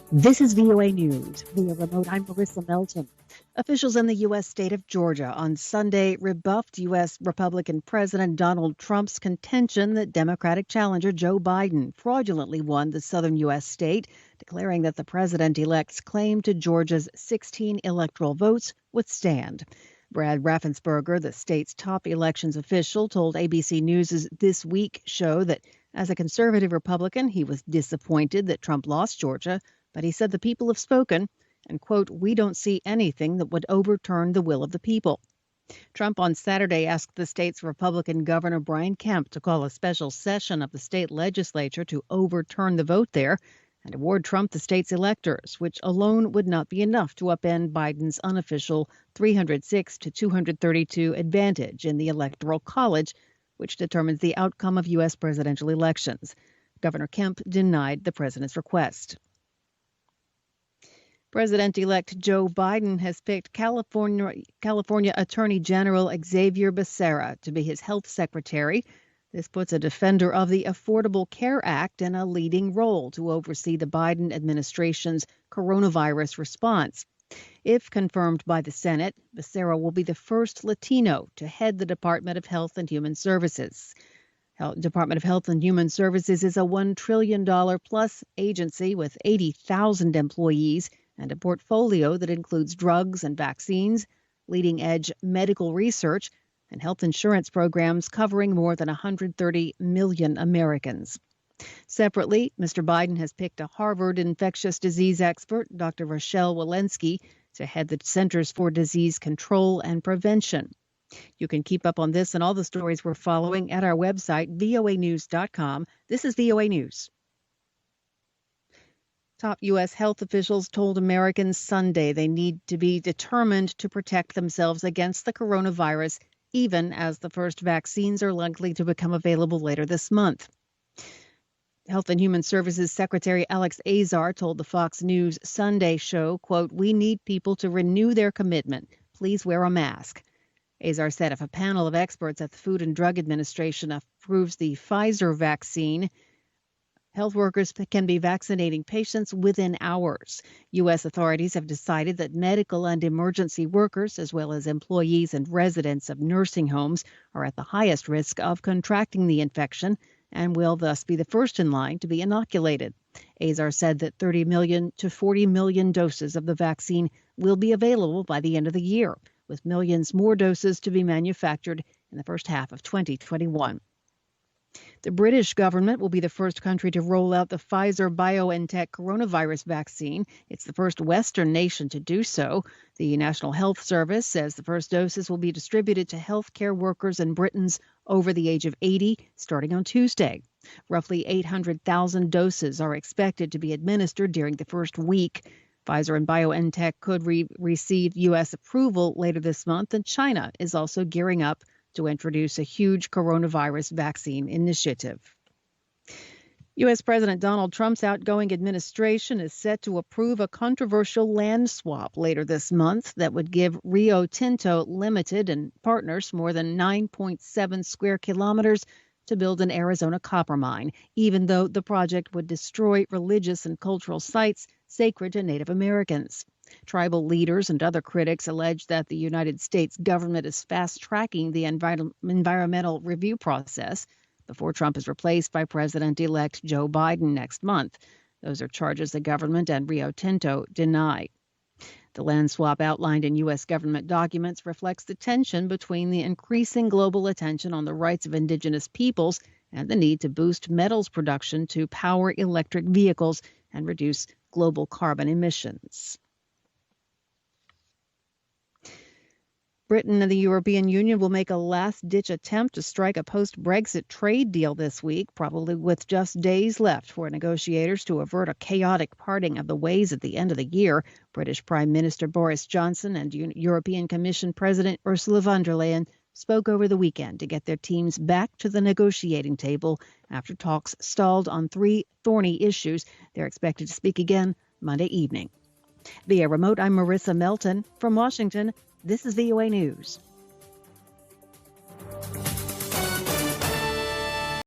This is VOA News. Via remote, I'm Marissa Melton. Officials in the U.S. state of Georgia on Sunday rebuffed U.S. Republican President Donald Trump's contention that Democratic challenger Joe Biden fraudulently won the southern U.S. state, declaring that the president-elect's claim to Georgia's 16 electoral votes would stand. Brad Raffensperger, the state's top elections official, told ABC News' This Week show that as a conservative Republican, he was disappointed that Trump lost Georgia, but he said the people have spoken and, quote, "we don't see anything that would overturn the will of the people." Trump on Saturday asked the state's Republican Governor Brian Kemp to call a special session of the state legislature to overturn the vote there and award Trump the state's electors, which alone would not be enough to upend Biden's unofficial 306 to 232 advantage in the Electoral College, which determines the outcome of U.S. presidential elections. Governor Kemp denied the president's request. President-elect Joe Biden has picked California Attorney General Xavier Becerra to be his health secretary. This puts a defender of the Affordable Care Act in a leading role to oversee the Biden administration's coronavirus response. If confirmed by the Senate, Becerra will be the first Latino to head the Department of Health and Human Services. Department of Health and Human Services is a $1 trillion plus agency with 80,000 employees and a portfolio that includes drugs and vaccines, leading-edge medical research, and health insurance programs covering more than 130 million Americans. Separately, Mr. Biden has picked a Harvard infectious disease expert, Dr. Rochelle Walensky, to head the Centers for Disease Control and Prevention. You can keep up on this and all the stories we're following at our website, voanews.com. This is VOA News. Top U.S. health officials told Americans Sunday they need to be determined to protect themselves against the coronavirus, even as the first vaccines are likely to become available later this month. Health and Human Services Secretary Alex Azar told the Fox News Sunday show, quote, "we need people to renew their commitment. Please wear a mask." Azar said if a panel of experts at the Food and Drug Administration approves the Pfizer vaccine, health workers can be vaccinating patients within hours. U.S. authorities have decided that medical and emergency workers, as well as employees and residents of nursing homes, are at the highest risk of contracting the infection and will thus be the first in line to be inoculated. Azar said that 30 million to 40 million doses of the vaccine will be available by the end of the year, with millions more doses to be manufactured in the first half of 2021. The British government will be the first country to roll out the Pfizer-BioNTech coronavirus vaccine. It's the first Western nation to do so. The National Health Service says the first doses will be distributed to healthcare workers in Britons over the age of 80 starting on Tuesday. Roughly 800,000 doses are expected to be administered during the first week. Pfizer and BioNTech could receive U.S. approval later this month, and China is also gearing up to introduce a huge coronavirus vaccine initiative. U.S. President Donald Trump's outgoing administration is set to approve a controversial land swap later this month that would give Rio Tinto Limited and partners more than 9.7 square kilometers to build an Arizona copper mine, even though the project would destroy religious and cultural sites sacred to Native Americans. Tribal leaders and other critics allege that the United States government is fast-tracking the environmental review process before Trump is replaced by President-elect Joe Biden next month. Those are charges the government and Rio Tinto deny. The land swap outlined in U.S. government documents reflects the tension between the increasing global attention on the rights of indigenous peoples and the need to boost metals production to power electric vehicles and reduce global carbon emissions. Britain and the European Union will make a last-ditch attempt to strike a post-Brexit trade deal this week, probably with just days left for negotiators to avert a chaotic parting of the ways at the end of the year. British Prime Minister Boris Johnson and European Commission President Ursula von der Leyen spoke over the weekend to get their teams back to the negotiating table after talks stalled on three thorny issues. They're expected to speak again Monday evening. Via remote, I'm Marissa Melton. From Washington, this is VOA News.